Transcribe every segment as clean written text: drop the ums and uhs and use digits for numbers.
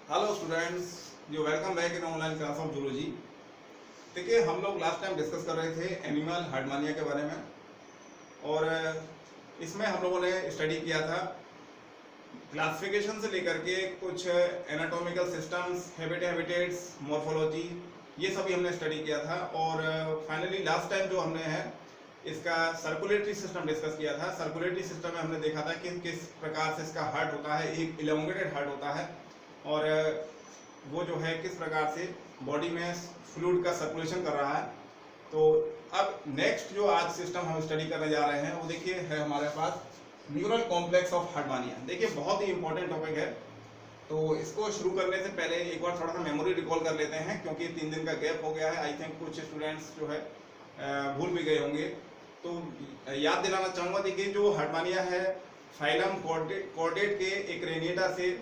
Hello students, you welcome back in online class of zoology. देखिए, हम लोग last time discuss कर रहे थे एनिमल हार्डमानिया के बारे में, और इसमें हम लोगों ने स्टडी किया था क्लासिफिकेशन से लेकर के कुछ एनाटॉमिकल सिस्टम्स, हैबिटेट्स, मॉर्फोलॉजी, ये सभी हमने स्टडी किया था। और फाइनली लास्ट टाइम जो हमने है इसका सर्कुलेटरी सिस्टम डिस्कस किया था। सर्कुलेटरी सिस्टम में हमने देखा था कि किस प्रकार से इसका हार्ट होता है, एक इलोंगेटेड हार्ट होता है, और वो जो है किस प्रकार से बॉडी में फ्लूइड का सर्कुलेशन कर रहा है। तो अब नेक्स्ट जो आज सिस्टम हम स्टडी करने जा रहे हैं वो देखिए है हमारे पास न्यूरल कॉम्प्लेक्स ऑफ हार्डमानिया। देखिए, बहुत ही इंपॉर्टेंट टॉपिक है, तो इसको शुरू करने से पहले एक बार थोड़ा सा मेमोरी रिकॉल कर लेते हैं, क्योंकि 3 दिन का गैप हो गया है। आई थिंक कुछ स्टूडेंट्स जो है भूल भी गए होंगे, तो याद दिलाना चाहूँगा। देखिए, जो हार्डमानिया है फाइलम कॉर्डेट के एक रेनिएटा से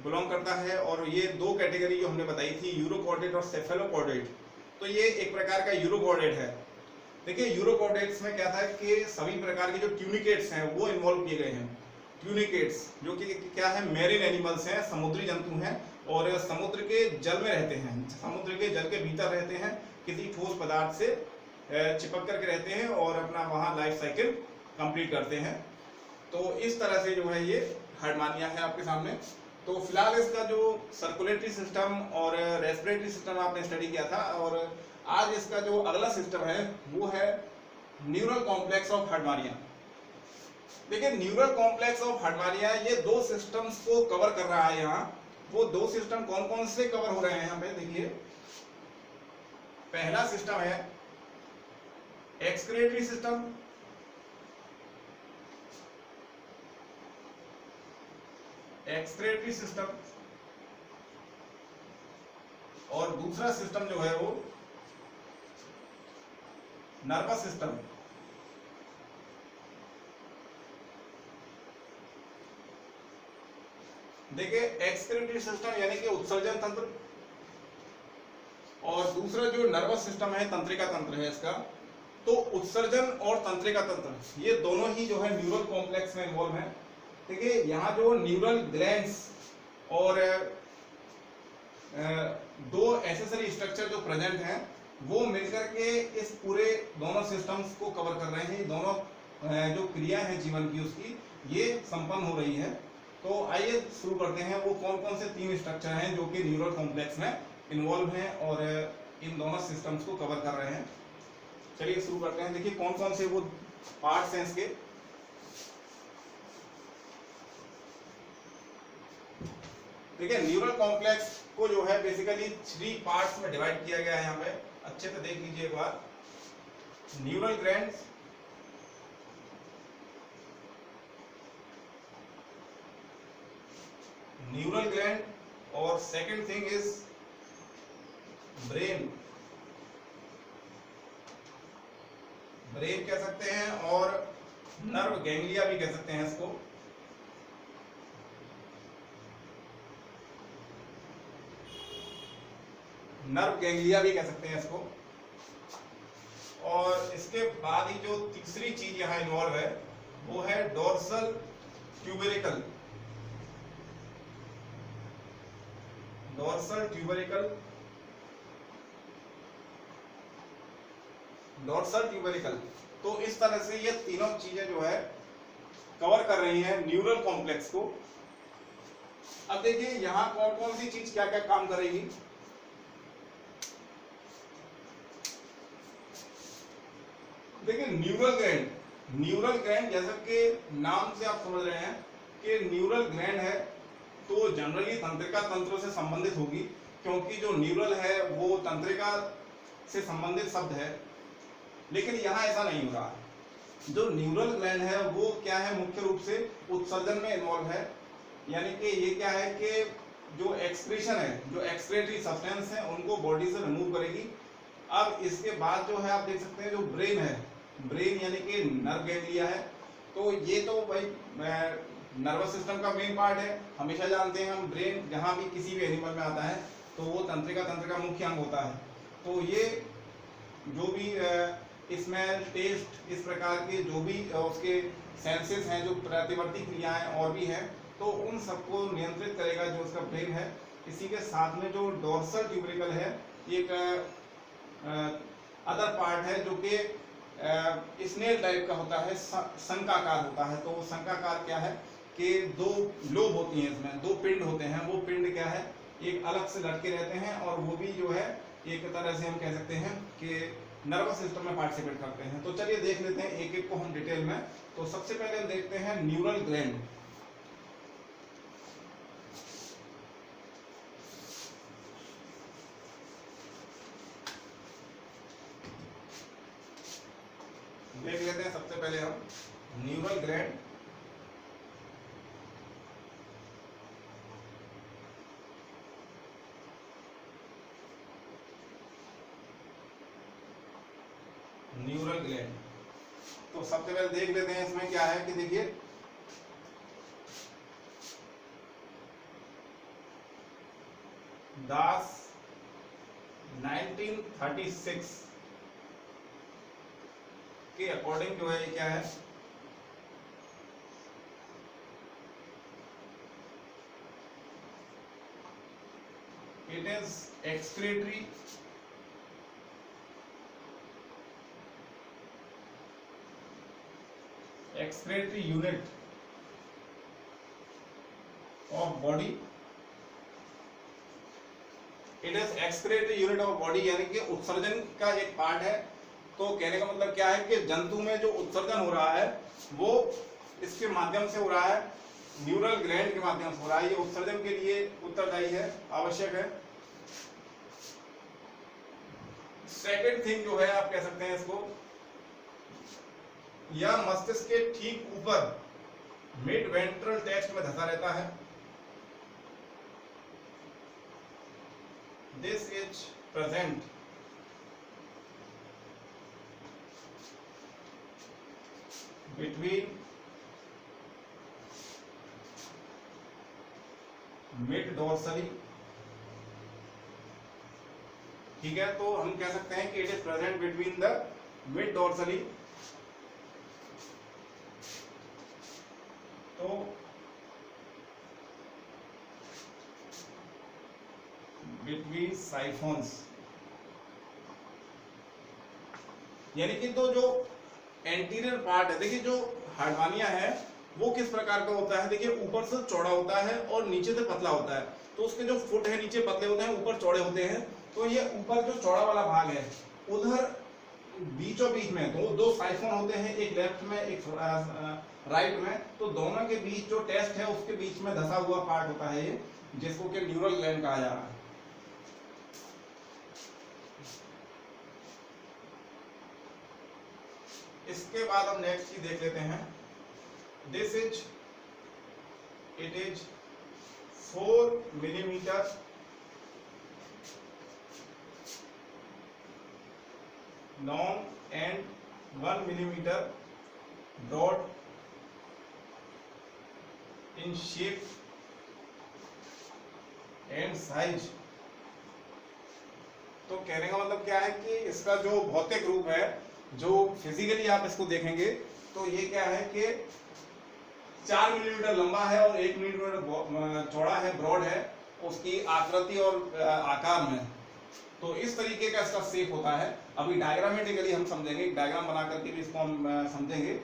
बिलोंग करता है, और ये 2 कैटेगरी जो हमने बताई थी, यूरोकॉर्डेट और सेफेलोकॉर्डेट। तो ये एक प्रकार का यूरोकॉर्डेट है। देखिए, यूरोकॉर्डेट्स में क्या था कि सभी प्रकार के जो ट्यूनिकेट्स हैं वो इन्वॉल्व किए गए हैं। ट्यूनिकेट्स जो कि क्या है, मैरीन एनिमल्स हैं, समुद्री जंतु हैं, और समुद्र के जल में रहते हैं, समुद्र के जल के भीतर रहते हैं, किसी ठोस पदार्थ से चिपक करके रहते हैं और अपना वहाँ लाइफ साइकिल कंप्लीट करते हैं। तो इस तरह से जो है ये हार्डमानिया है आपके सामने। तो फिलहाल इसका जो सर्कुलेटरी सिस्टम और रेस्पिरेटरी सिस्टम आपने स्टडी किया था, और आज इसका जो अगला सिस्टम है वो है न्यूरल कॉम्प्लेक्स ऑफ हार्डमानिया। देखिए, न्यूरल कॉम्प्लेक्स ऑफ हार्डमानिया ये 2 सिस्टम्स को कवर कर रहा है। यहाँ वो 2 सिस्टम कौन कौन से कवर हो रहे हैं यहाँ पे देखिए। पहला सिस्टम है एक्सक्रीटरी सिस्टम, एक्सक्रीटरी सिस्टम, और दूसरा सिस्टम जो है वो नर्वस सिस्टम। देखिए, एक्सक्रीटरी सिस्टम यानी कि उत्सर्जन तंत्र, और दूसरा जो नर्वस सिस्टम है तंत्रिका तंत्र है इसका। तो उत्सर्जन और तंत्रिका तंत्र ये दोनों ही जो है न्यूरल कॉम्प्लेक्स में इन्वॉल्व है। देखिए, यहाँ जो न्यूरल ग्लैंड्स और 2 एसेसरी स्ट्रक्चर जो प्रेजेंट हैं वो मिलकर के इस पूरे दोनों सिस्टम्स को कवर कर रहे हैं। दोनों जो क्रिया है जीवन की उसकी ये संपन्न हो रही है। तो आइए शुरू करते हैं, वो कौन कौन से 3 स्ट्रक्चर हैं जो कि न्यूरल कॉम्प्लेक्स में इन्वॉल्व हैं और इन दोनों सिस्टम्स को कवर कर रहे हैं। चलिए शुरू करते हैं। देखिए, कौन कौन से वो पार्ट्स हैं इसके। देखिए, न्यूरल कॉम्प्लेक्स को जो है बेसिकली 3 पार्ट्स में डिवाइड किया गया है। यहाँ पे अच्छे से देख लीजिए एक बार। न्यूरल ग्लैंड्स, न्यूरल ग्लैंड, और second thing is brain, brain कह सकते हैं, और नर्व गैंग्लिया भी कह सकते हैं इसको। नर्व गैंग्लिया भी कह सकते हैं इसको। और इसके बाद ही जो तीसरी चीज यहां इन्वॉल्व है वो है dorsal tubercle, dorsal tubercle, dorsal tubercle. तो इस तरह से ये तीनों चीजें जो है कवर कर रही हैं न्यूरल कॉम्प्लेक्स को। अब देखिए, यहां कौन कौन सी चीज क्या क्या काम करेगी। देखिए, न्यूरल ग्लैंड जैसा कि नाम से आप समझ रहे हैं कि न्यूरल ग्लैंड है तो जनरली तंत्रिका तंत्र से संबंधित होगी, क्योंकि जो न्यूरल है वो तंत्रिका से संबंधित शब्द है। लेकिन यहाँ ऐसा नहीं हो रहा है। जो न्यूरल ग्लैंड है वो क्या है, मुख्य रूप से उत्सर्जन में इन्वॉल्व है। यानी कि ये क्या है कि जो एक्सक्रीशन है, जो एक्सक्रीटरी सब्सटेंस है उनको बॉडी से रिमूव करेगी। अब इसके बाद जो है आप देख सकते हैं जो ब्रेन है, ब्रेन यानी कि नर्व गैंग्लिया है। तो ये तो भाई नर्वस सिस्टम का मेन पार्ट है, हमेशा जानते हैं हम। ब्रेन जहाँ भी किसी भी एनिमल में आता है तो वो तंत्रिका तंत्र का मुख्य अंग होता है। तो ये जो भी स्मेल, टेस्ट, इस प्रकार के जो भी उसके सेंसेस हैं, जो प्रतिवर्ती क्रियाएं और भी हैं, तो उन सबको नियंत्रित करेगा जो उसका ब्रेन है। इसी के साथ में जो डोर्सल ट्यूबरिकल है, ये एक अदर पार्ट है जो कि स्नेल टाइप का होता है, शंकाकार होता है। तो शंकाकार क्या है कि दो लोब होती हैं, इसमें दो पिंड होते हैं। वो पिंड क्या है, एक अलग से लटके रहते हैं और वो भी जो है एक तरह से हम कह सकते हैं कि नर्वस सिस्टम में पार्टिसिपेट करते हैं। तो चलिए देख लेते हैं एक एक को हम डिटेल में। तो सबसे पहले हम देखते हैं न्यूरल ग्लैंड। देख लेते हैं सबसे पहले हम न्यूरल ग्लैंड। न्यूरल ग्लैंड, तो सबसे पहले देख लेते हैं इसमें क्या है कि देखिए दास 1936 के अकॉर्डिंग जो है ये क्या है, it is excretory unit of body. It is excretory unit of body, यानी कि उत्सर्जन का एक पार्ट है। तो कहने का मतलब क्या है कि जंतु में जो उत्सर्जन हो रहा है वो इसके माध्यम से हो रहा है, न्यूरल ग्लैंड के माध्यम से हो रहा है। ये उत्सर्जन के लिए उत्तरदायी है, आवश्यक है। सेकेंड थिंग जो है आप कह सकते हैं इसको, यह मस्तिष्क के ठीक ऊपर मिड वेंट्रल टेक्स्ट में धसा रहता है। This is present between mid dorsally. ठीक है, तो हम कह सकते हैं कि it is present between the mid dorsally. तो बिटवीन साइफोन्स, यानी कि तो जो एंटीरियर पार्ट है, देखिए जो हार्डवानिया है वो किस प्रकार का होता है, देखिए ऊपर से चौड़ा होता है और नीचे से पतला होता है। तो उसके जो फुट है नीचे पतले होते हैं, ऊपर चौड़े होते हैं। तो ये ऊपर जो चौड़ा वाला भाग है उधर बीचों बीच में दो साइफोन होते हैं, एक लेफ्ट में एक राइट में। तो दोनों के बीच जो टेस्ट है उसके बीच में धसा हुआ पार्ट होता है ये, जिसको कि न्यूरल ग्लैंड कहा जा रहा है। इसके बाद हम नेक्स्ट चीज देख लेते हैं। This is it is 4 millimetre long and 1 millimetre broad in shape and size. तो कहने का मतलब क्या है कि इसका जो भौतिक रूप है, जो फिजिकली आप इसको देखेंगे तो ये क्या है कि 4 मिलीमीटर लंबा है और 1 मिलीमीटर चौड़ा है, ब्रॉड है उसकी आकृति और आकार में। तो इस तरीके का इसका शेप होता है। अभी डायग्रामेटिकली हम समझेंगे, डायग्राम बना करके भी इसको हम समझेंगे।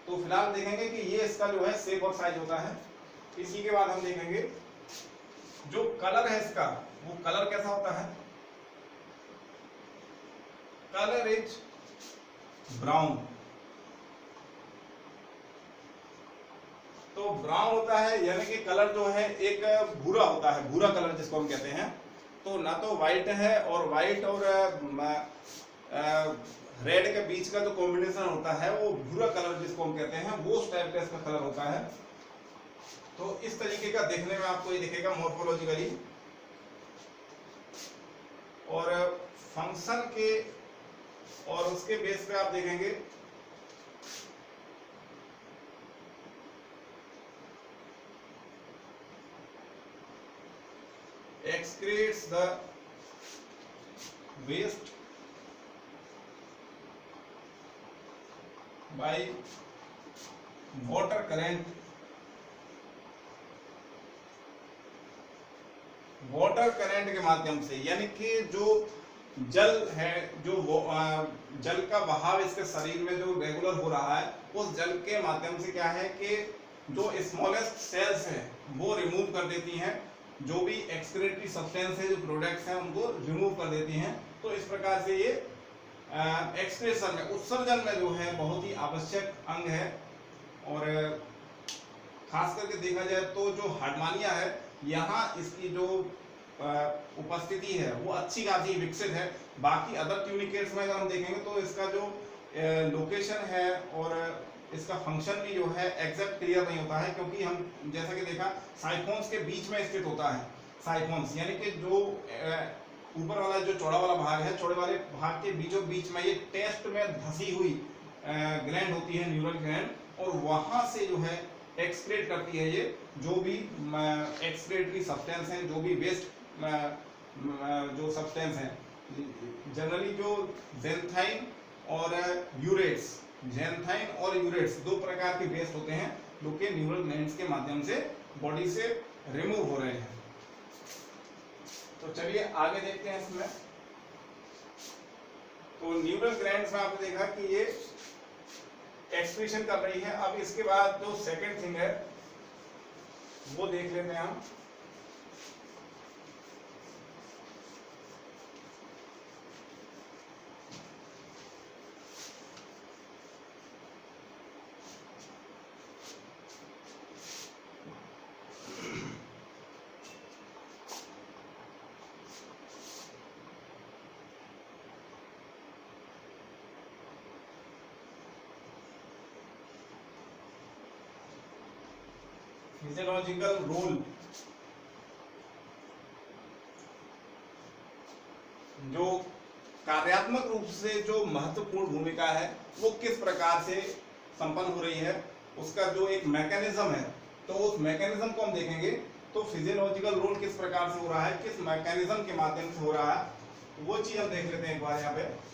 तो फिलहाल देखेंगे कि ये इसका जो है शेप और साइज होता है। इसी के बाद हम देखेंगे जो कलर है इसका, वो कलर कैसा होता है। Colour is brown. तो ब्राउन होता है, यानी कि कलर जो है एक भूरा होता है, भूरा कलर जिसको हम कहते हैं। तो ना तो व्हाइट है, और व्हाइट और रेड के बीच का जो कॉम्बिनेशन होता है वो भूरा कलर जिसको हम कहते हैं, वो उस टाइप का इसका कलर होता है। तो इस तरीके का देखने में आपको ये दिखेगा मॉर्फोलॉजिकली। और फंक्शन के और उसके बेस पे आप देखेंगे excretes the waste by water current water current के माध्यम से, यानी कि जो जल है, जो जल का बहाव इसके शरीर में जो रेगुलर हो रहा है, उस जल के माध्यम से क्या है कि जो स्मॉलेस्ट सेल्स है वो रिमूव कर देती हैं, जो भी एक्सक्रीटरी सब्सटेंस है, जो प्रोडक्ट्स हैं उनको रिमूव कर देती हैं। तो इस प्रकार से ये एक्सक्रीशन में, उत्सर्जन में जो है बहुत ही आवश्यक अंग है। और खास करके देखा जाए तो जो हार्डमानिया है, यहाँ इसकी जो उपस्थिति है वो अच्छी खासी विकसित है। बाकी अदर ट्यूनिकेट्स में अगर हम देखेंगे तो इसका जो लोकेशन है और इसका फंक्शन भी जो है एग्जैक्ट क्लियर नहीं होता है, क्योंकि हम जैसा कि देखा साइफोन्स के बीच में स्थित होता है। साइफोन्स यानी कि जो ऊपर वाला जो चौड़ा वाला भाग है, चौड़े वाले भाग के बीचों बीच में ये टेस्ट में धसी हुई ग्लैंड होती है, न्यूरल ग्लैंड, और वहां से जो है एक्सक्रीट करती है ये जो भी एक्सक्रीटरी सब्सटेंस हैं, जो भी वेस्ट जो सब्सटेंस हैं। जनरली जो ज़ैंथाइन और यूरेट्स, ज़ैंथाइन और यूरेट्स दो प्रकार के वेस्ट होते हैं जो कि न्यूरल ग्लैंड्स के माध्यम से बॉडी से रिमूव हो रहे हैं। तो चलिए आगे देखते हैं इसमें। तो न्यूरल ग्लैंड्स में आपने देखा कि ये एक्सक्रीशन कर रही है। अब इसके बाद जो सेकंड थिंग है वो देख लेते हैं हम। फिजियोलॉजिकल रोल, जो कार्यात्मक रूप से जो महत्वपूर्ण भूमिका है वो किस प्रकार से संपन्न हो रही है, उसका जो एक मैकेनिज्म है, तो उस मैकेनिज्म को हम देखेंगे। तो फिजियोलॉजिकल रोल किस प्रकार से हो रहा है, किस मैकेनिज्म के माध्यम से हो रहा है, वो चीज हम देख लेते हैं एक बार यहाँ पे।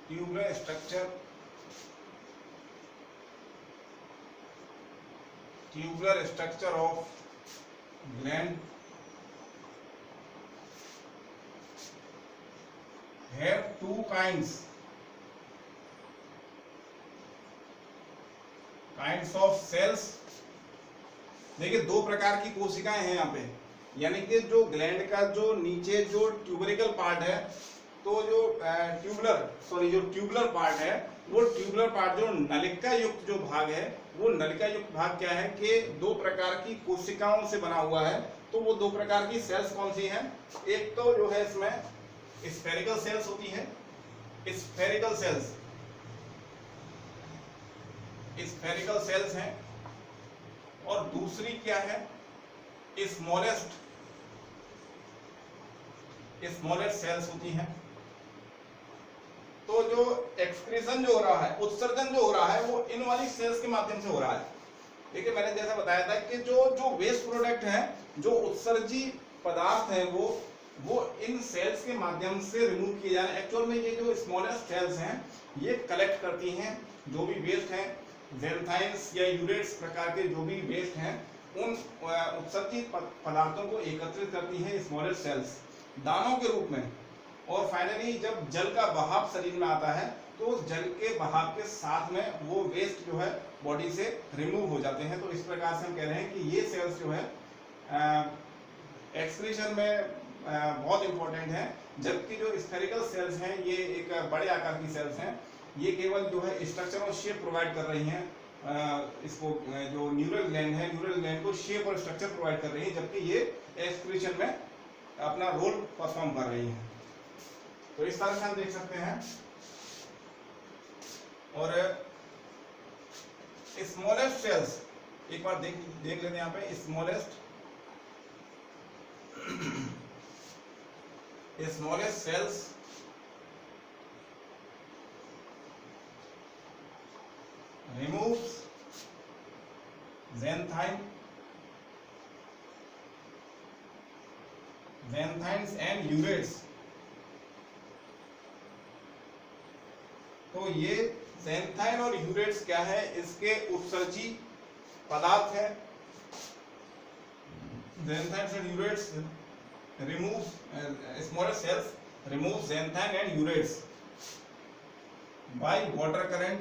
Tubular structure, tubular structure of gland have two kinds of cells। देखिए दो प्रकार की कोशिकाएं हैं यहाँ पे, यानी कि जो ग्लैंड का जो नीचे जो ट्यूबरिकल पार्ट है, तो जो ट्यूबुलर पार्ट है, वो ट्यूबुलर पार्ट जो नलिका युक्त जो भाग है, वो नलिका युक्त भाग क्या है कि दो प्रकार की कोशिकाओं से बना हुआ है। तो वो दो प्रकार की सेल्स कौन सी हैं? एक तो जो है इसमें स्फेरिकल सेल्स होती हैं, स्फेरिकल सेल्स हैं, और दूसरी क्या है, स्मॉलेस्ट सेल्स होती हैं। तो जो एक्सक्रीशन जो हो रहा है, उत्सर्जन जो हो रहा है, वो इन वाली सेल्स के माध्यम से हो रहा है। देखिए मैंने जैसा बताया था कि जो वेस्ट प्रोडक्ट है, जो उत्सर्जी पदार्थ है, वो इन सेल्स के माध्यम से रिमूव किए जा रहे हैं। एक्चुअल में ये जो स्मॉलेस्ट सेल्स हैं ये कलेक्ट करती हैं जो भी वेस्ट हैं, ज़ैंथाइन्स या यूरेट्स प्रकार के जो भी वेस्ट हैं, उन उत्सर्जित पदार्थों को एकत्रित करती हैं स्मॉलेस्ट सेल्स दानों के रूप में। और फाइनली जब जल का बहाव शरीर में आता है तो जल के बहाव के साथ में वो वेस्ट जो है बॉडी से रिमूव हो जाते हैं। तो इस प्रकार से हम कह रहे हैं कि ये सेल्स जो है एक्सक्रीशन में बहुत इंपॉर्टेंट है। जबकि जो स्फेरिकल सेल्स हैं ये एक बड़े आकार की सेल्स हैं, ये केवल जो है स्ट्रक्चर और शेप प्रोवाइड कर रही हैं, इसको जो न्यूरल ग्लैंड है, न्यूरल ग्लैंड को शेप और स्ट्रक्चर प्रोवाइड कर रही है, जबकि ये एक्सक्रीशन में अपना रोल परफॉर्म कर रही है। तो इस तरह से हम देख सकते हैं। और स्मॉलेस्ट सेल्स एक बार देख लेते हैं यहाँ पे। Smallest cells removes xanthines and urates तो ये ज़ैंथाइन और यूरेट्स क्या है, इसके उत्सर्जी पदार्थ है। Xanthines and urates remove smaller cells remove xanthine and urates by water current.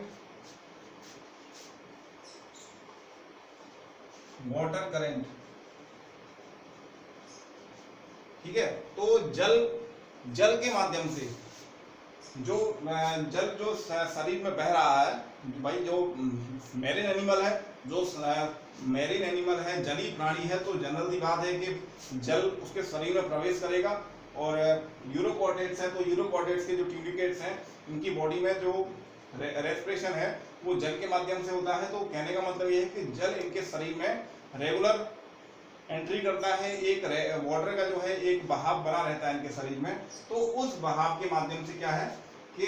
ठीक है, तो जल के माध्यम से जो जल जो शरीर में बह रहा है भाई, जो मैरीन एनिमल है, जलीय प्राणी है, तो जनरल सी बात है कि जल उसके शरीर में प्रवेश करेगा। और यूरोकॉर्डेट्स है, तो यूरोकॉर्डेट्स के जो ट्यूनिकेट्स हैं, इनकी बॉडी में जो रेस्पिरेशन है वो जल के माध्यम से होता है। तो कहने का मतलब ये है कि जल इनके शरीर में रेगुलर एंट्री करता है। एक वाटर का जो है एक बहाव बना रहता है इनके शरीर में, तो उस बहाव के माध्यम से क्या है कि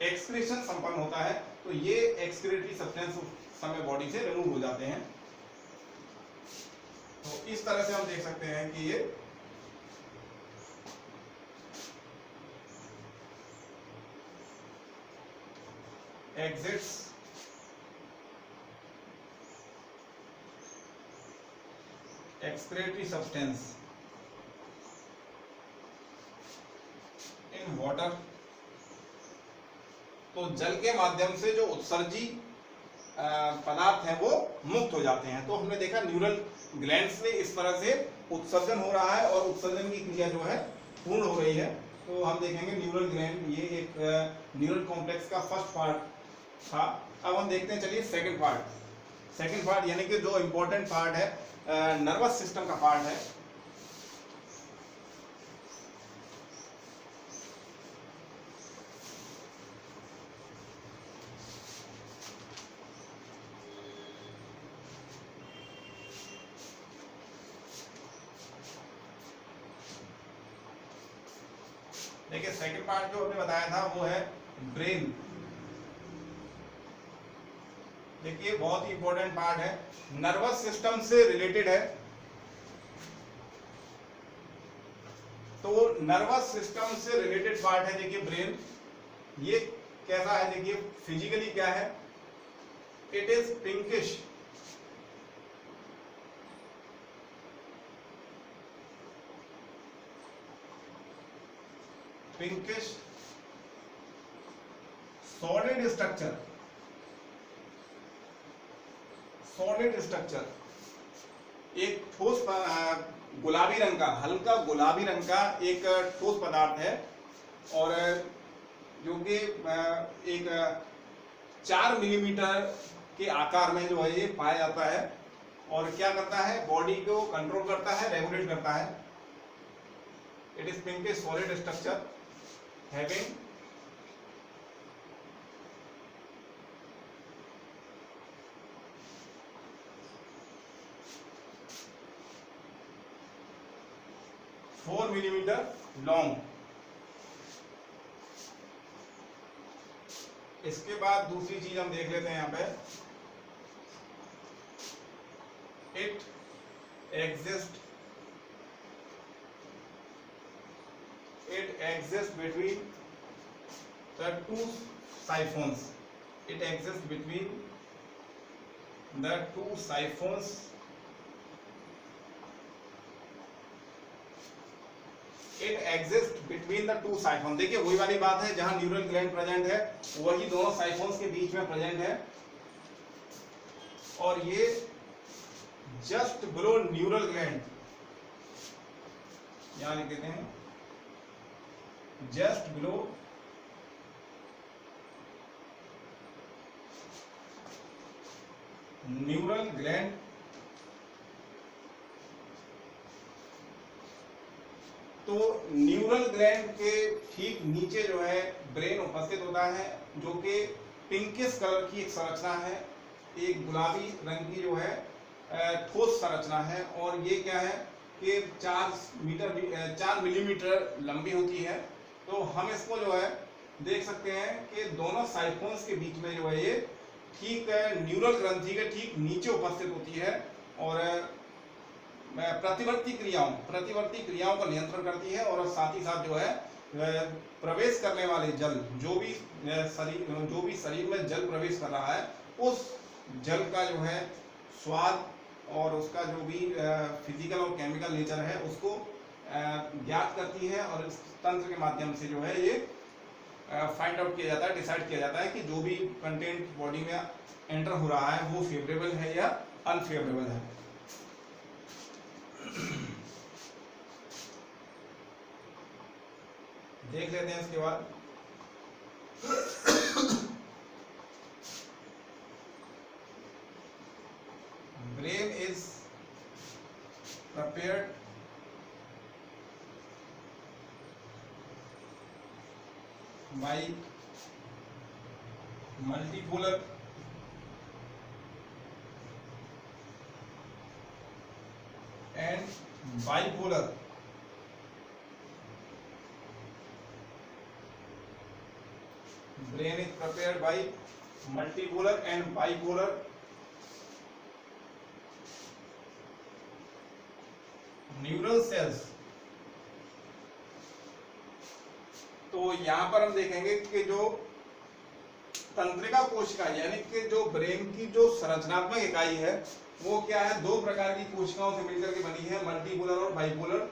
एक्सक्रीशन संपन्न होता है। तो ये एक्सक्रीटरी सब्सटेंस उस समय बॉडी से रिमूव हो जाते हैं। तो इस तरह से हम देख सकते हैं कि ये exits excretory substance in water। तो जल के माध्यम से जो उत्सर्जी पदार्थ हैं वो मुक्त हो जाते हैं। तो हमने देखा न्यूरल ग्लैंड से इस तरह से उत्सर्जन हो रहा है और उत्सर्जन की क्रिया जो है पूर्ण हो रही है। तो हम देखेंगे न्यूरल ग्लैंड, ये एक न्यूरल कॉम्प्लेक्स का फर्स्ट पार्ट था। अब हम देखते हैं, चलिए सेकंड पार्ट यानी कि जो इम्पोर्टेंट पार्ट है नर्वस सिस्टम का पार्ट है। देखिए सेकंड पार्ट जो हमने बताया था वो है ब्रेन। देखिए बहुत ही इंपॉर्टेंट पार्ट है, नर्वस सिस्टम से रिलेटेड है। तो नर्वस सिस्टम से रिलेटेड पार्ट है, देखिए ब्रेन। ये कैसा है, देखिए फिजिकली क्या है, it is pinkish, solid structure, एक ठोस गुलाबी रंग का, हल्का गुलाबी रंग का एक ठोस पदार्थ है, और जो कि एक 4 मिलीमीटर के आकार में जो है ये पाया जाता है। और क्या करता है, बॉडी को कंट्रोल करता है, रेगुलेट करता है। It is pinkish solid structure having four millimetre long. इसके बाद दूसरी चीज हम देख लेते हैं यहाँ पे, it exists between the two siphons. It exists between the two siphons. It exists between the two siphons. देखिए वही वाली बात है, जहां न्यूरल ग्लैंड प्रेजेंट है वही दोनों साइफोन्स के बीच में प्रेजेंट है। और ये जस्ट बिलो न्यूरल ग्लैंड, यहां लिख देते हैं जस्ट बिलो न्यूरल ग्लैंड। तो न्यूरल ग्लैंड के ठीक नीचे जो है ब्रेन उपस्थित होता है, जो कि पिंकिश कलर की एक संरचना है, एक गुलाबी रंग की जो है ठोस संरचना है। और ये क्या है कि 4 मिलीमीटर लंबी होती है। तो हम इसको जो है देख सकते हैं कि दोनों साइफोन्स के बीच में जो है ये ठीक न्यूरल ग्रंथि के ठीक नीचे उपस्थित होती है, और प्रतिवर्ती क्रियाओं को नियंत्रण करती है, और साथ ही साथ जो है प्रवेश करने वाले जल, जो भी शरीर में जल प्रवेश कर रहा है, उस जल का जो है स्वाद और उसका जो भी फिजिकल और केमिकल नेचर है उसको ज्ञात करती है, और इस तंत्र के माध्यम से जो है ये फाइंड आउट किया जाता है, डिसाइड किया जाता है कि जो भी कंटेंट बॉडी में एंटर हो रहा है वो फेवरेबल है या अनफेवरेबल है। देख लेते हैं इसके बाद brain is prepared by multipolar and bipolar brain is prepared by multipolar and bipolar neural sales. तो यहाँ पर हम देखेंगे कि जो तंत्रिका कोशिका यानी कि जो ब्रेन की जो संरचनात्मक इकाई है वो क्या है, दो प्रकार की कोशिकाओं से मिलकर के बनी है, मल्टीपोलर और बाइपोलर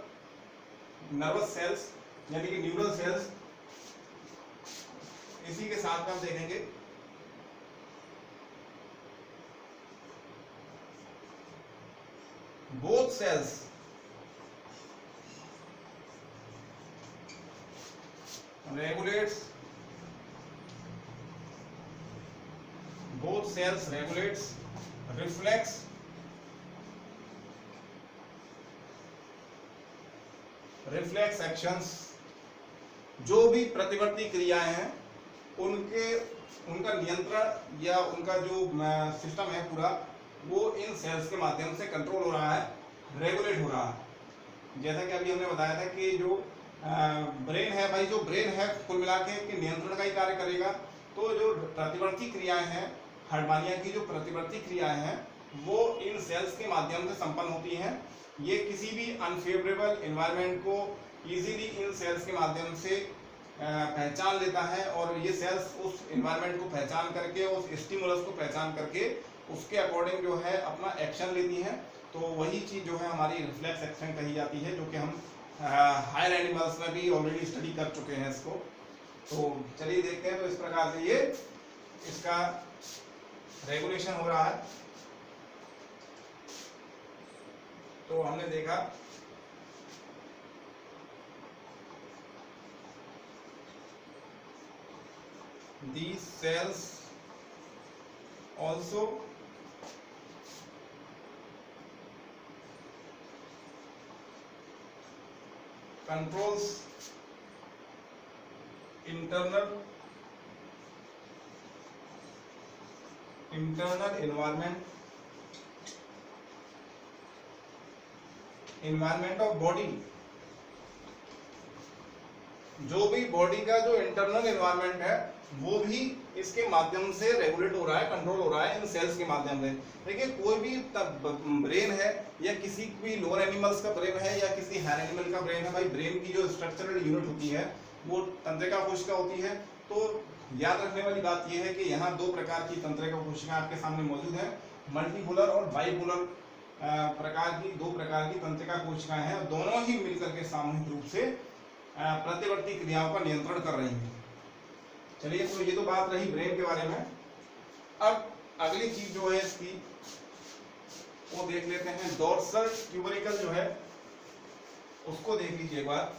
नर्वस सेल्स यानी कि न्यूरल सेल्स। इसी के साथ में हम देखेंगे both cells regulates both cells regulates reflex actions। जो भी प्रतिवर्ती क्रियाएं हैं उनका नियंत्रण या उनका जो सिस्टम है पूरा वो इन सेल्स के माध्यम से कंट्रोल हो रहा है, रेगुलेट हो रहा है। जैसा कि अभी हमने बताया था कि जो ब्रेन है भाई, जो ब्रेन है कुल मिला के नियंत्रण का ही कार्य करेगा। तो जो प्रतिवर्ती क्रियाएं हैं, हार्डमानिया की जो प्रतिवर्ती क्रियाएं हैं वो इन सेल्स के माध्यम से संपन्न होती हैं। ये किसी भी अनफेवरेबल एनवायरनमेंट को इजीली इन सेल्स के माध्यम से पहचान लेता है, और ये सेल्स उस एनवायरनमेंट को पहचान करके, उस स्टिमुलस को पहचान करके उसके अकॉर्डिंग जो है अपना एक्शन लेती हैं। तो वही चीज़ जो है हमारी रिफ्लेक्स एक्शन कही जाती है, जो कि हम हायर एनिमल्स में भी ऑलरेडी स्टडी कर चुके हैं इसको। तो चलिए देखते हैं। तो इस प्रकार से ये इसका रेगुलेशन हो रहा है। तो हमने देखा these cells also controls internal environment of body। जो भी बॉडी का जो इंटरनल एनवायरनमेंट है वो भी इसके माध्यम से रेगुलेट हो रहा है, कंट्रोल हो रहा है इन सेल्स के माध्यम से। देखिए कोई भी ब्रेन है या किसी भी लोअर एनिमल्स का ब्रेन है या किसी हायर एनिमल का ब्रेन है, भाई ब्रेन की जो स्ट्रक्चरल यूनिट होती है वो तंत्रिका कोशिका होती है। तो याद रखने वाली बात यह है कि यहाँ दो प्रकार की तंत्रिका कोशिका आपके सामने मौजूद है, मल्टीपोलर और बाइपोलर प्रकार की, दो प्रकार की तंत्रिका कोशिकाएं हैं। दोनों ही मिलकर के सामूहिक रूप से प्रतिवर्ती क्रियाओं का नियंत्रण कर रही है। चलिए, तो ये तो बात रही ब्रेन के बारे में। अब अगली चीज जो है इसकी वो देख लेते हैं, डोर्सल ट्यूबरिकल जो है उसको देख लीजिए एक बार।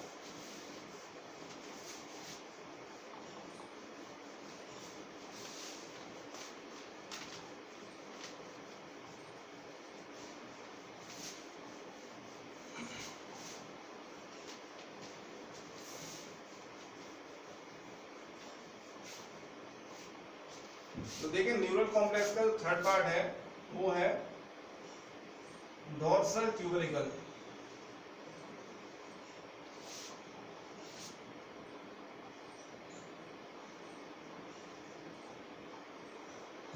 तो देखिए न्यूरल कॉम्प्लेक्स का थर्ड पार्ट है वो है डोर्सल ट्यूबरिकल।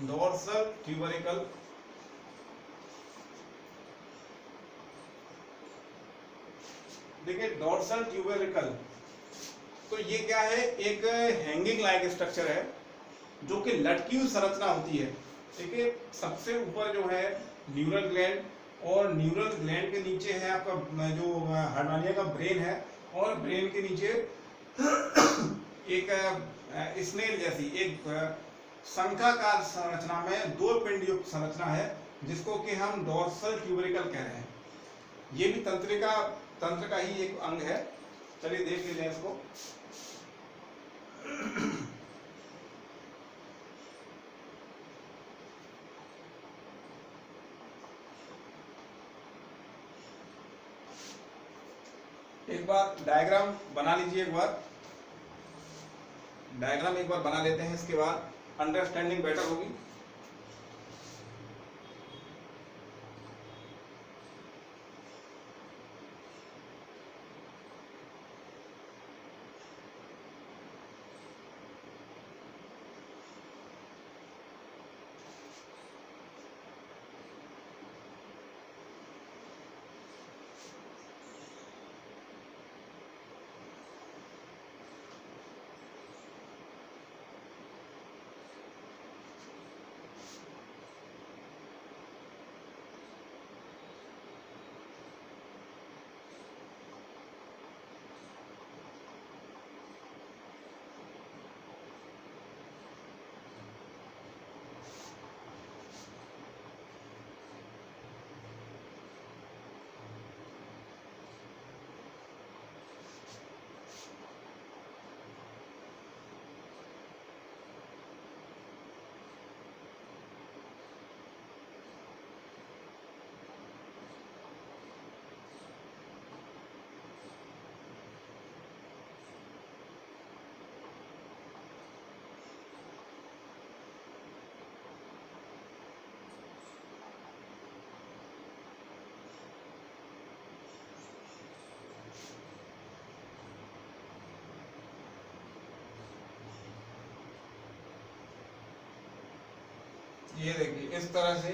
डोर्सल ट्यूबरिकल देखिए डोर्सल ट्यूबरिकल तो ये क्या है, एक हैंगिंग लाइक स्ट्रक्चर है जो कि लटकी हुई संरचना होती है। ठीक है, सबसे ऊपर जो है न्यूरल ग्लैंड, और न्यूरल ग्लैंड के नीचे है आपका जो हार्डमानिया का ब्रेन है, और ब्रेन के नीचे एक स्नेल जैसी एक शंखाकार संरचना में दो पिंड युक्त संरचना है जिसको कि हम डोर्सल ट्यूबरिकल कह रहे हैं। ये भी तंत्र का ही एक अंग है। चलिए देख लेते हैं इसको। एक बार डायग्राम बना लीजिए, एक बार बना लेते हैं, इसके बाद अंडरस्टैंडिंग बेटर होगी। ये देखिए, इस तरह से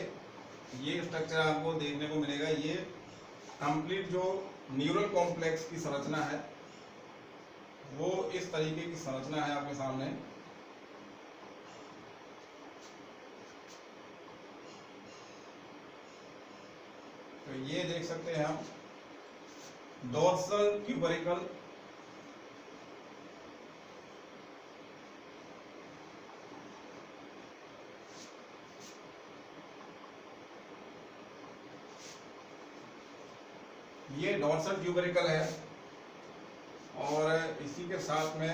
ये स्ट्रक्चर आपको देखने को मिलेगा। ये कंप्लीट जो न्यूरल कॉम्प्लेक्स की संरचना है वो इस तरीके की संरचना है आपके सामने। तो ये देख सकते हैं हम डोर्सल ट्यूबरिकल, ये डोर्सल ट्यूबरिकल है, और इसी के साथ में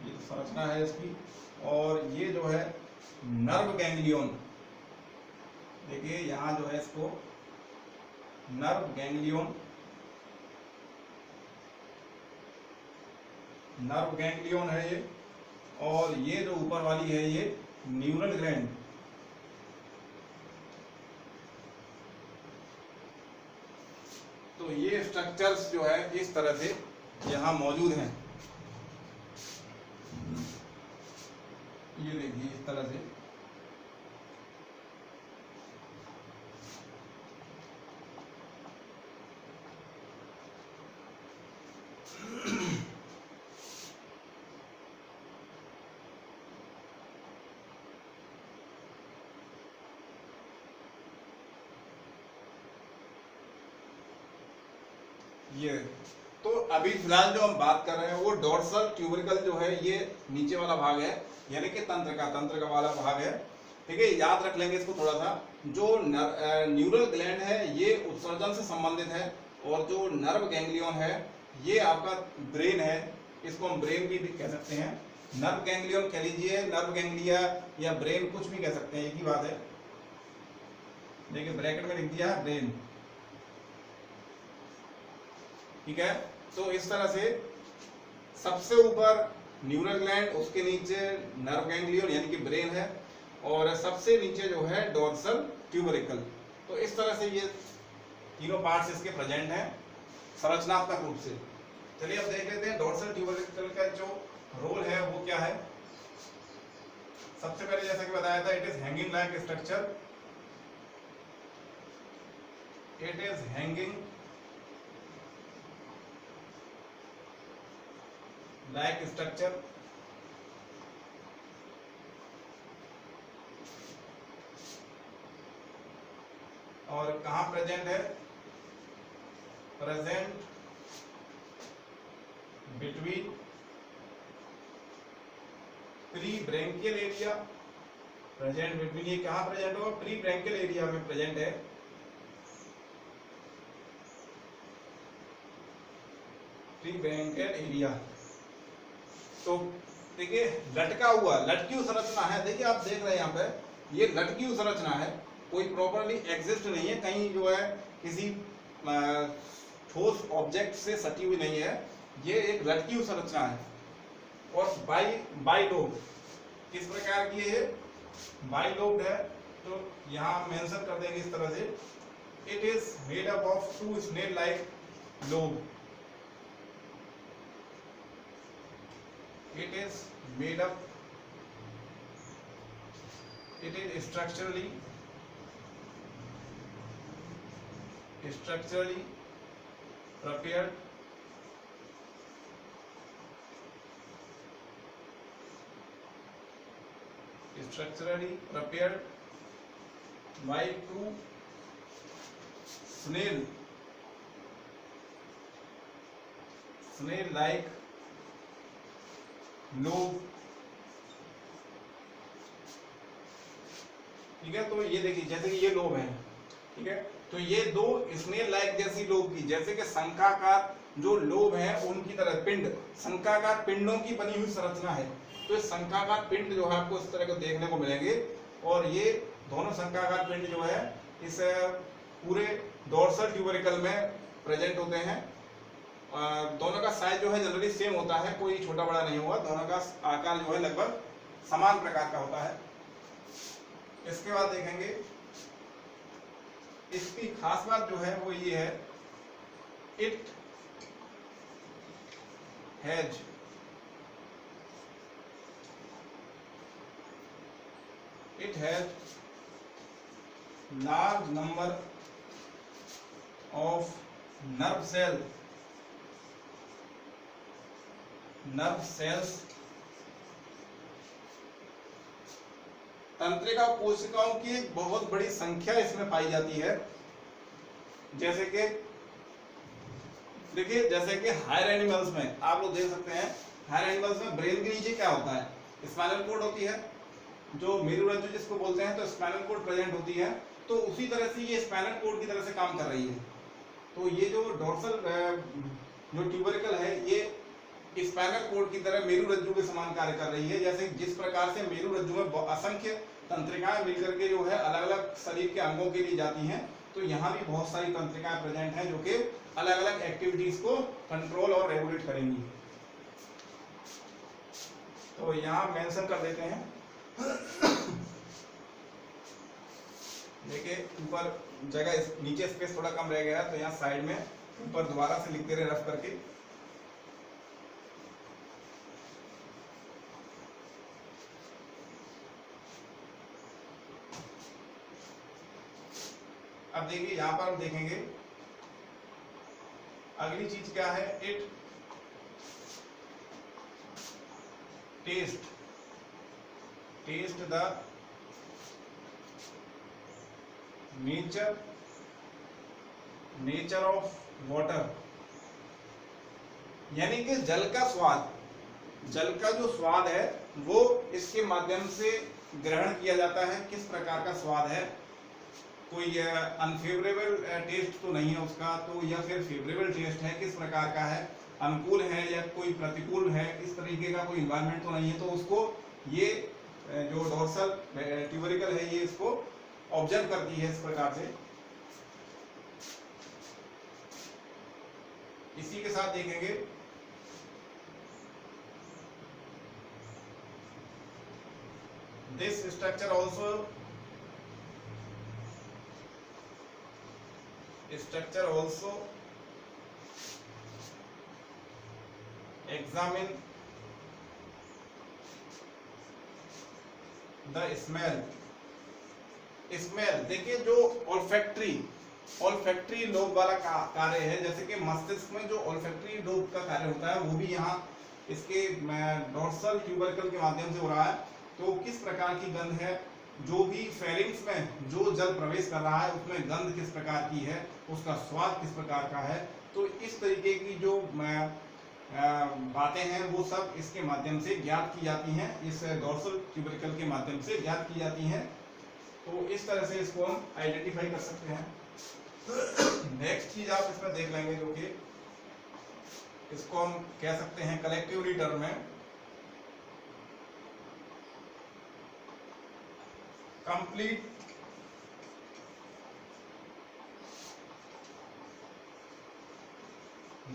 ये संरचना है इसकी। और ये जो है नर्व गैंग्लियन, देखिए यहाँ जो है इसको नर्व गैंग्लियन है ये। और ये जो ऊपर वाली है ये न्यूरल ग्लैंड। तो ये स्ट्रक्चर्स जो है इस तरह से यहाँ मौजूद हैं। ये देखिए इस तरह से। ये तो अभी फिलहाल जो हम बात कर रहे हैं वो डोर्सल ट्यूबरिकल जो है ये नीचे वाला भाग है, यानी कि तंत्र का वाला भाग है। ठीक है, याद रख लेंगे इसको थोड़ा सा। जो न्यूरल ग्लैंड है ये उत्सर्जन से संबंधित है, और जो नर्व गैंग्लियन है ये आपका ब्रेन है, इसको हम ब्रेन भी कह सकते हैं। नर्व गैंग्लियन कह लीजिए, नर्व गैंग्लिया या ब्रेन, कुछ भी कह सकते हैं, एक ही बात है। देखिए ब्रैकेट में लिख दिया है ब्रेन। ठीक है, तो इस तरह से सबसे ऊपर न्यूरल ग्लैंड, उसके नीचे नर्व गैंग्लियन यानी कि ब्रेन है, और सबसे नीचे जो है डोर्सल ट्यूबरिकल। तो इस तरह से ये तीनों पार्ट्स इसके प्रेजेंट हैं संरचनात्मक रूप से। चलिए अब देख लेते हैं डोर्सल ट्यूबरिकल का जो रोल है वो क्या है। सबसे पहले जैसा कि बताया था, it is hanging like structure. It is hanging like structure, और कहाँ प्रेजेंट है, present between pre branchial area, present between, ये कहाँ प्रेजेंट होगा, प्री ब्रैंकियल एरिया में प्रेजेंट है, प्री ब्रैंकियल एरिया। तो देखिए लटका हुआ, लटकी हुई संरचना है, देखिए आप देख रहे हैं यहाँ पे ये लटकी हुई संरचना है, कोई प्रॉपरली एग्जिस्ट नहीं है, कहीं जो है किसी ठोस ऑब्जेक्ट से सटी हुई नहीं है, ये एक लटकी हुई संरचना है। और बाई लोब किस प्रकार की है, बाई लोब है, तो यहाँ मेंशन कर देंगे इस तरह से, it is made up of two snail like lobe, it is made up, it is structurally prepared by two snail like lobe. ठीक है, तो ये देखिए जैसे कि ये लोब है, ठीक है, तो ये दो स्नेल लाइक जैसी लोब की, जैसे कि शंखाकार जो लोब है उनकी तरह पिंड, शंखाकार पिंडों की बनी हुई संरचना है। तो इस शंखाकार पिंड जो है आपको इस तरह को देखने को मिलेंगे, और ये दोनों शंखाकार पिंड जो है इस पूरे डोर्सल ट्यूबरिकल में प्रेजेंट होते हैं। दोनों का साइज जो है जनरली सेम होता है, कोई छोटा बड़ा नहीं होगा, दोनों का आकार जो है लगभग समान प्रकार का होता है। इसके बाद देखेंगे इसकी खास बात जो है वो ये है, it has large number of nerve cells, तंत्रिका कोशिकाओं की एक बहुत बड़ी संख्या इसमें पाई जाती है। जैसे कि देखिए, जैसे कि हायर एनिमल्स में आप लोग देख सकते हैं, हायर एनिमल्स में ब्रेन के नीचे क्या होता है, स्पाइनल कॉर्ड होती है, जो मेरुरज्जु जिसको बोलते हैं, तो स्पाइनल कॉर्ड प्रेजेंट होती है। तो उसी तरह से ये स्पाइनल कॉर्ड की तरह से काम कर रही है। तो ये जो डोर्सल जो ट्यूबरिकल है, ये स्पाइनल कॉर्ड की तरह मेरुरज्जु के समान कार्य कर रही है। जैसे जिस प्रकार से मेरुरज्जु में असंख्य तंत्रिकाएं मिलकर के जो है अलग अलग शरीर के अंगों के लिए जाती हैं, तो यहाँ भी बहुत सारी तंत्रिकाएं प्रेजेंट हैं जो कि अलग अलग एक्टिविटीज को कंट्रोल और रेगुलेट करेंगी। तो यहाँ मेंशन कर देते हैं, देखिए ऊपर जगह, नीचे स्पेस थोड़ा कम रह गया है, तो यहाँ साइड में ऊपर दोबारा से लिख दे रहे रफ करके। अब देखिए यहाँ पर हम देखेंगे अगली चीज क्या है, it taste the nature of water, यानी कि जल का स्वाद, जल का जो स्वाद है वो इसके माध्यम से ग्रहण किया जाता है। किस प्रकार का स्वाद है, कोई अनफेवरेबल टेस्ट तो नहीं है उसका, तो या फिर फेवरेबल टेस्ट है, किस प्रकार का है, अनुकूल है या कोई प्रतिकूल है, इस तरीके का कोई इन्वायरमेंट तो नहीं है। तो उसको ये जो डोर्सल ट्यूबरिकल है ये इसको ऑब्जर्व करती है इस प्रकार से। इसी के साथ देखेंगे this structure also examine the smell। देखिए जो ऑल्फैक्टरी लोब वाला कार्य है, जैसे कि मस्तिष्क में जो ऑल्फैक्टरी लोब का कार्य होता है वो भी यहाँ इसके डोर्सल ट्यूबरकल के माध्यम से हो रहा है। तो किस प्रकार की गंध है, जो भी फेरिंग्स में जो जल प्रवेश कर रहा है उसमें गंध किस प्रकार की है, उसका स्वाद किस प्रकार का है। तो इस तरीके की जो बातें हैं वो सब इसके माध्यम से ज्ञात की जाती हैं, इस डोर्सल ट्यूबरकल के माध्यम से ज्ञात की जाती हैं। तो इस तरह से इसको हम आइडेंटिफाई कर सकते हैं। नेक्स्ट चीज आप इसमें देख लेंगे जो कि इसको हम कह सकते हैं कलेक्टिवली टर्म में complete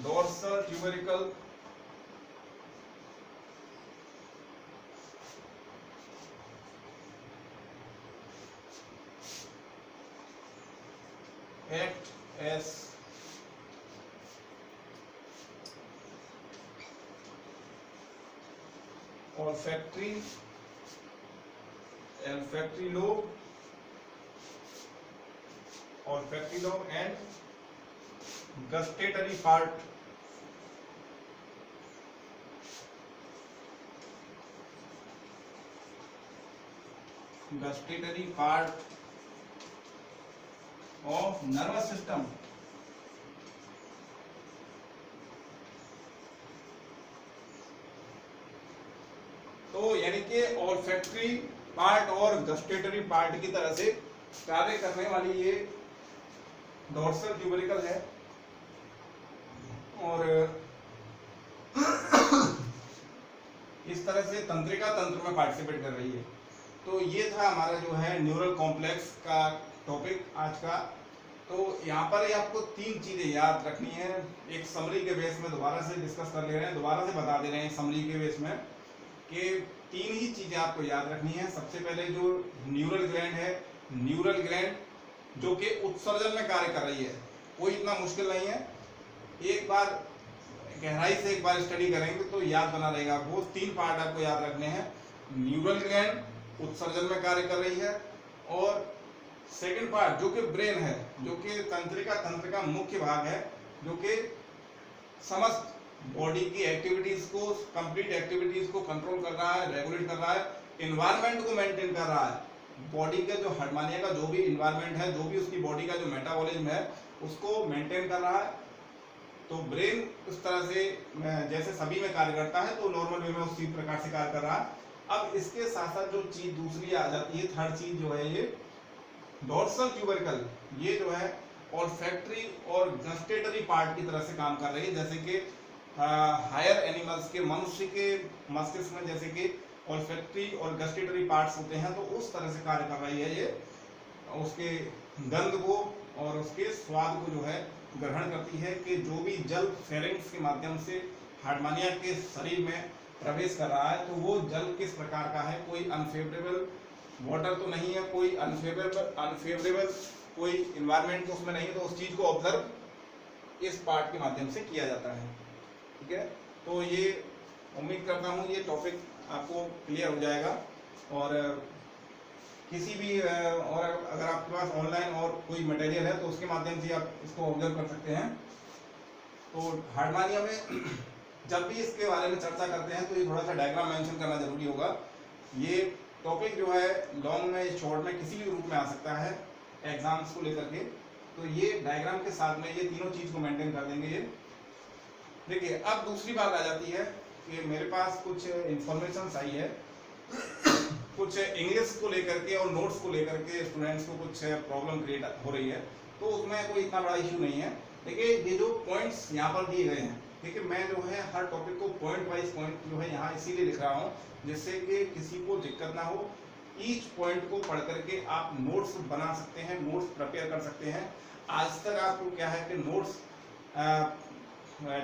dorsal tubercle act as olfactory lobe and gustatory part of nervous system। तो यानी कि ऑल्फैक्टरी पार्ट और गस्टेटरी पार्ट की तरह से कार्य करने वाली ये डोर्सल ट्यूबरकल है। और इस तरह से तंत्रिका तंत्र में पार्टिसिपेट कर रही है। तो ये था हमारा जो है न्यूरल कॉम्प्लेक्स का टॉपिक आज का। तो यहाँ पर ही आपको तीन चीजें याद रखनी है। एक समरी के बेस में दोबारा से डिस्कस कर ले रहे हैं, दोबारा से बता दे रहे हैं समरी के बेस में कि तीन ही चीजें आपको याद रखनी है। सबसे पहले जो न्यूरल ग्लैंड है, न्यूरल ग्लैंड जो कि उत्सर्जन में कार्य कर रही है, कोई इतना मुश्किल नहीं है। एक बार गहराई से एक बार स्टडी करेंगे तो याद बना रहेगा। वो तीन पार्ट आपको याद रखने हैं। न्यूरल ग्लैंड उत्सर्जन में कार्य कर रही है, और सेकंड पार्ट जो कि ब्रेन है, जो कि तंत्रिका तंत्र का मुख्य भाग है, जो कि समस्त बॉडी की एक्टिविटीज को, कंप्लीट एक्टिविटीज को कंट्रोल कर रहा है, रेगुलेट कर रहा है, इन्वायरमेंट को मेंटेन कर रहा है। बॉडी का जो हार्मोनिया का जो भी इन्वायरमेंट है, जो भी उसकी बॉडी का जो मेटाबॉलिज्म है, उसको मेंटेन कर रहा है। तो ब्रेन उस तरह से जैसे सभी में कार्य करता है, तो नॉर्मल वे में उसी प्रकार से कार्य कर रहा है। अब इसके साथ साथ जो चीज दूसरी आ जाती है, थर्ड चीज जो है ये डोर्सल ट्यूबरकल, ये जो है ऑल्फैक्टरी और गस्टेटरी पार्ट की तरह से काम कर रही है। जैसे कि हायर एनिमल्स के, मनुष्य के मस्तिष्क में जैसे कि ऑल्फैक्टरी और गस्टेटरी पार्ट्स होते हैं, तो उस तरह से कार्य कर रही है ये। उसके गंध को और उसके स्वाद को जो है ग्रहण करती है कि जो भी जल फेरिंग्स के माध्यम से हार्मोनिया के शरीर में प्रवेश कर रहा है, तो वो जल किस प्रकार का है, कोई अनफेवरेबल वाटर तो नहीं है, कोई अनफेवरेबल कोई इन्वायरमेंट तो उसमें नहीं है। तो उस चीज को ऑब्जर्व इस पार्ट के माध्यम से किया जाता है। ठीक है, तो ये उम्मीद करता हूँ ये टॉपिक आपको क्लियर हो जाएगा। और किसी भी और अगर आपके पास ऑनलाइन और कोई मटेरियल है तो उसके माध्यम से आप इसको ऑब्जर्व कर सकते हैं। तो हार्मोनिया में जब भी इसके बारे में चर्चा करते हैं तो ये थोड़ा सा डायग्राम मेंशन करना जरूरी होगा। ये टॉपिक जो है लॉन्ग में, शॉर्ट में, किसी भी रूप में आ सकता है एग्जाम्स को लेकर के। तो ये डायग्राम के साथ में ये तीनों चीज को मेंटेन कर देंगे। ये देखिए, अब दूसरी बात आ जाती है कि मेरे पास कुछ इंफॉर्मेशन आई है, कुछ इंग्लिश को लेकर के और नोट्स को लेकर के स्टूडेंट्स को कुछ प्रॉब्लम क्रिएट हो रही है। तो उसमें कोई इतना बड़ा इश्यू नहीं है। देखिए, ये जो पॉइंट्स यहाँ पर दिए गए हैं, देखिए मैं जो है हर टॉपिक को पॉइंट वाइज पॉइंट जो है यहाँ इसीलिए लिख रहा हूँ जिससे कि किसी को दिक्कत ना हो। ईच पॉइंट को पढ़ करके आप नोट्स बना सकते हैं, नोट्स प्रिपेयर कर सकते हैं। आज तक आपको क्या है कि नोट्स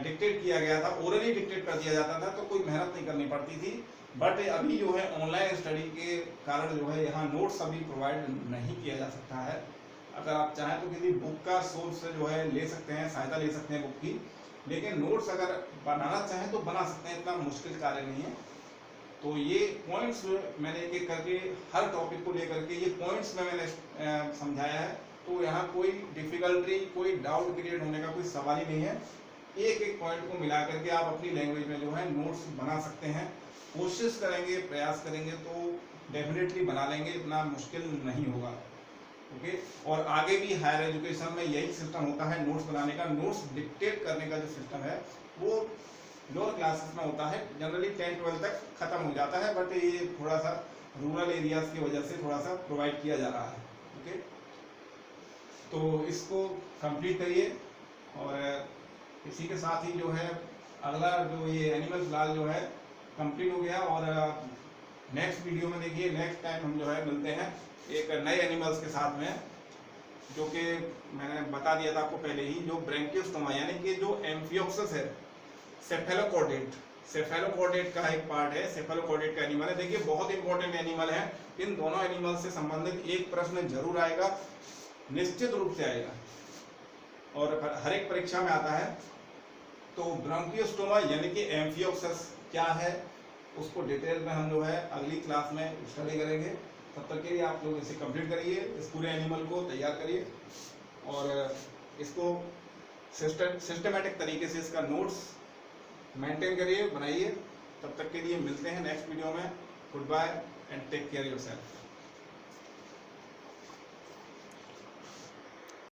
डिक्टेट किया गया था, ओरली डिक्टेट कर दिया जाता था, तो कोई मेहनत नहीं करनी पड़ती थी। बट अभी जो है ऑनलाइन स्टडी के कारण जो है यहाँ नोट्स अभी प्रोवाइड नहीं किया जा सकता है। अगर आप चाहें तो किसी बुक का सोर्स जो है ले सकते हैं, सहायता ले सकते हैं बुक की, लेकिन नोट्स अगर बनाना चाहें तो बना सकते हैं, इतना मुश्किल कार्य नहीं है। तो ये पॉइंट्स मैंने एक एक करके हर टॉपिक को लेकर के ये पॉइंट्स में मैंने समझाया है। तो यहाँ कोई डिफिकल्टी, कोई डाउट क्रिएट होने का कोई सवाल ही नहीं है। एक एक पॉइंट को मिला करके आप अपनी लैंग्वेज में जो है नोट्स बना सकते हैं। कोशिश करेंगे, प्रयास करेंगे तो डेफिनेटली बना लेंगे, इतना मुश्किल नहीं होगा। ओके, और आगे भी हायर एजुकेशन में यही सिस्टम होता है नोट्स बनाने का। नोट्स डिक्टेट करने का जो सिस्टम है वो लोअर क्लासेस में होता है, जनरली 10-12 तक खत्म हो जाता है, बट ये थोड़ा सा रूरल एरियाज की वजह से थोड़ा सा प्रोवाइड किया जा रहा है। ओके, तो इसको कंप्लीट करिए और इसी के साथ ही जो है अगला जो ये एनिमल फिलहाल जो है कंप्लीट हो गया। और नेक्स्ट वीडियो में देखिए, नेक्स्ट टाइम हम जो है मिलते हैं एक नए एनिमल्स के साथ में, जो कि मैंने बता दिया था आपको पहले ही, जो ब्रैंकियोस्टोमा यानी कि जो एम्फियोक्सस है, सेफेलोकॉर्डेट का एक पार्ट है, सेफेलोकॉर्डेट का एनिमल है। देखिए बहुत इंपॉर्टेंट एनिमल है। इन दोनों एनिमल से संबंधित एक प्रश्न जरूर आएगा, निश्चित रूप से आएगा, और हर एक परीक्षा में आता है। तो ब्रैंकियोस्टोमा यानी कि एम्फियोक्सस क्या है, उसको डिटेल में हम जो है अगली क्लास में स्टडी करेंगे। तब तक के लिए आप लोग इसे कंप्लीट करिए, इस पूरे एनिमल को तैयार करिए और इसको सिस्टमेटिक तरीके से इसका नोट्स मेंटेन करिए, बनाइए। तब तक के लिए मिलते हैं नेक्स्ट वीडियो में। Good bye and take care yourself.